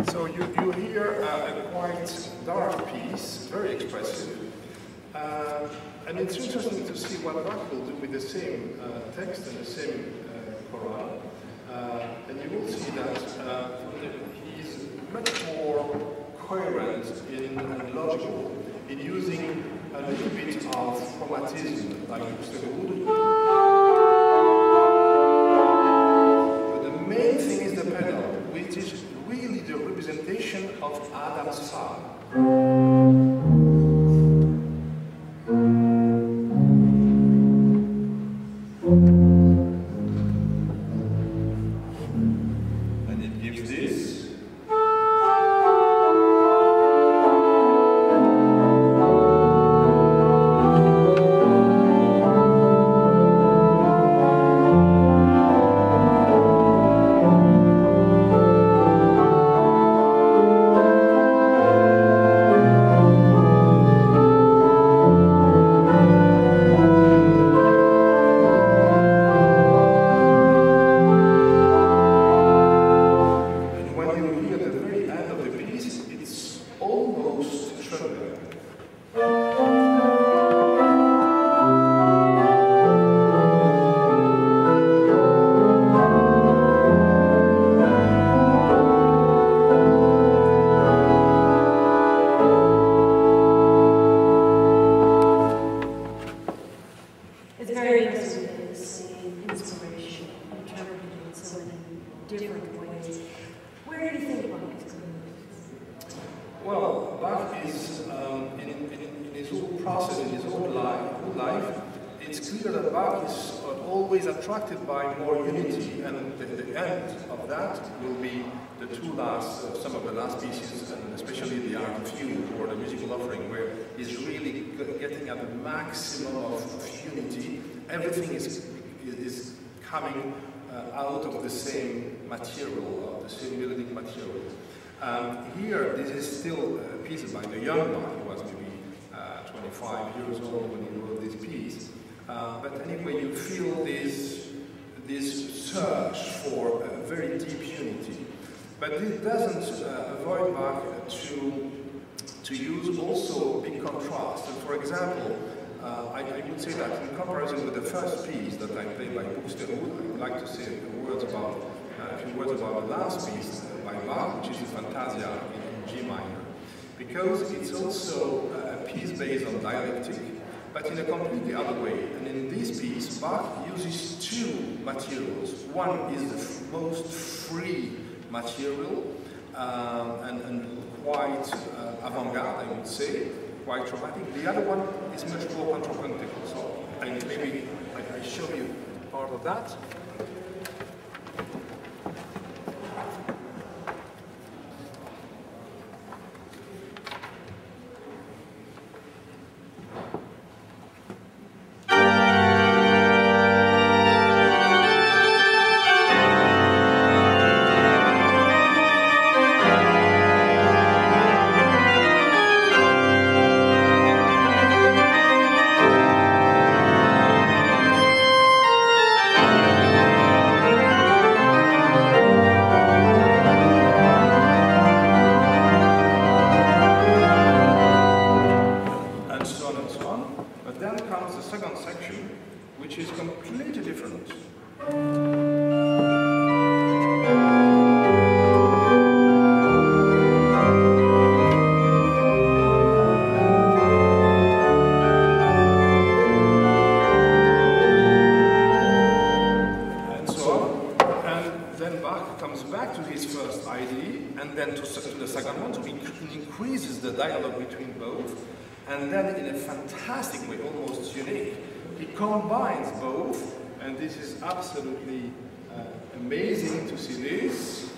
So you hear a quite dark piece, very expressive, and it's interesting to see what Bach will do with the same text and the same chorale, and you will see that he's much more coherent and logical in using a little bit of chromatism, like Foccroulle. But the main thing is the pedal, which is really the representation of Adam's Psalm. Well, Bach is, in his whole process, in his whole life, it's clear that Bach is always attracted by more unity, and the end of that will be the some of the last pieces, and especially the Art of You, or the musical offering, where he's really getting at the maximum of unity. Everything is coming out of the same material, of the same melodic material. Here, this is still a piece by the young Bach. He was maybe 25 years old when he wrote this piece. But anyway, you feel this search for a very deep unity. But it doesn't avoid Bach to use also big contrast. And for example, I would say that in comparison with the first piece that I played by Foccroulle, I would like to say a few words about the last piece by Bach, which is the Fantasia in G minor, because it's also a piece based on dialectic, but in a completely other way. And in this piece, Bach uses two materials. One is the most free material and quite avant-garde, I would say, quite dramatic. The other one is much more contrapuntal. So maybe I show you part of that. Which is completely different. And so on. And then Bach comes back to his first idea, and then to the second one, so he increases the dialogue between both, and then in a fantastic way, almost unique, he combines both, and this is absolutely amazing to see this.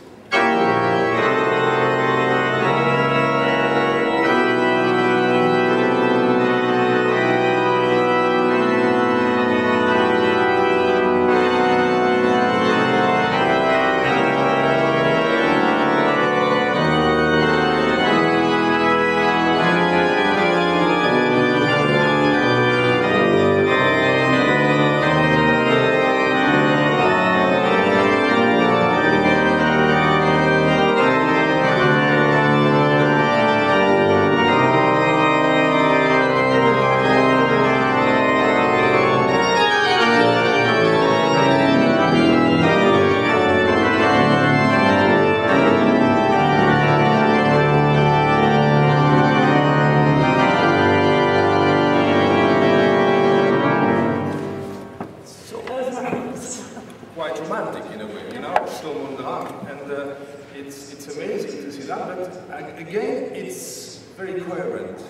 see that, but again, it's very coherent.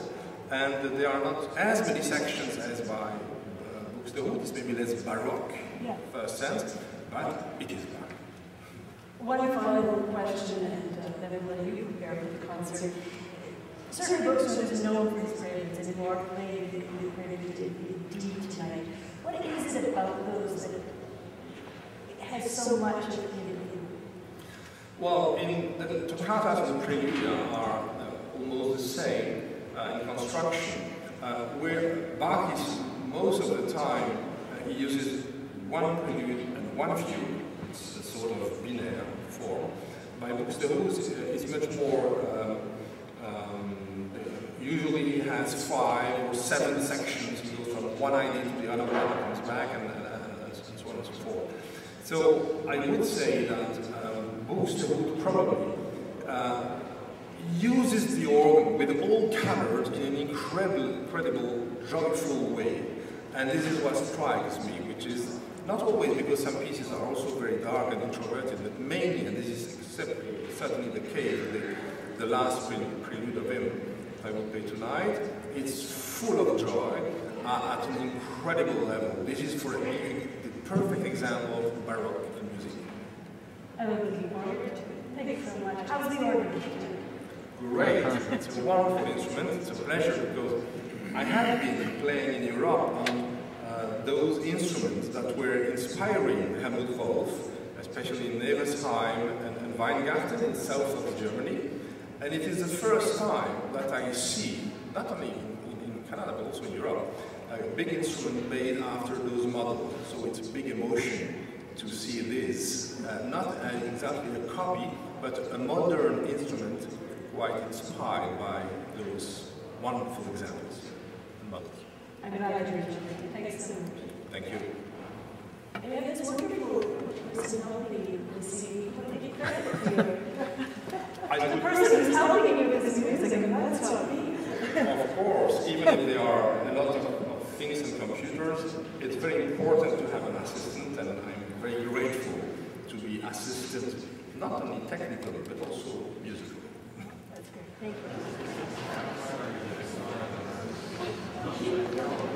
And there are not as many sections as by Books de Route. It's maybe less baroque, first sense, but it is baroque. One final question, and then we'll let you prepare for the concert. Certain books are just known for his preludes, and you are playing the prelude in D tonight. What is it about those that has so much of him? Well, the toccatas and the prelude are almost the same in construction, where Bach is most of the time he uses one prelude and one fugue. It's a sort of binaire form. By Books de Route, it's much more. Usually he has 5 or 7 sections. He goes from one idea to the other one, comes back, and so on and so forth. So I would say that Books de Route probably uses the organ with all colors in an incredible, joyful way. And this is what strikes me, which is not always because some pieces are also very dark and introverted, but mainly, and this is certainly the case, the last prelude of him, if I will play tonight, it's full of joy at an incredible level. This is for me the perfect example of Baroque music. I'm looking forward to it. Thank you so much. How's the organ? Great. It's a wonderful instrument. It's a pleasure because I have been playing in Europe on those instruments that were inspiring Helmut Wolf, especially in Neresheim and Weingarten in south of Germany. And it is the first time that I see, not only in Canada but also in Europe, a big instrument made after those models. So it's a big emotion to see this, not exactly a copy, but a modern instrument quite inspired by those wonderful examples and models. I'm glad I joined you. Thanks so much. Thank you. And you have this wonderful personality and singing. What did you credit for you? The person who's helping you with this music, and that's not me. Of course, even if there are a lot of things in computers, it's very important to have an assistant, and I'm very grateful to be assisted, not only technically, but also musically. That's great. Thank you.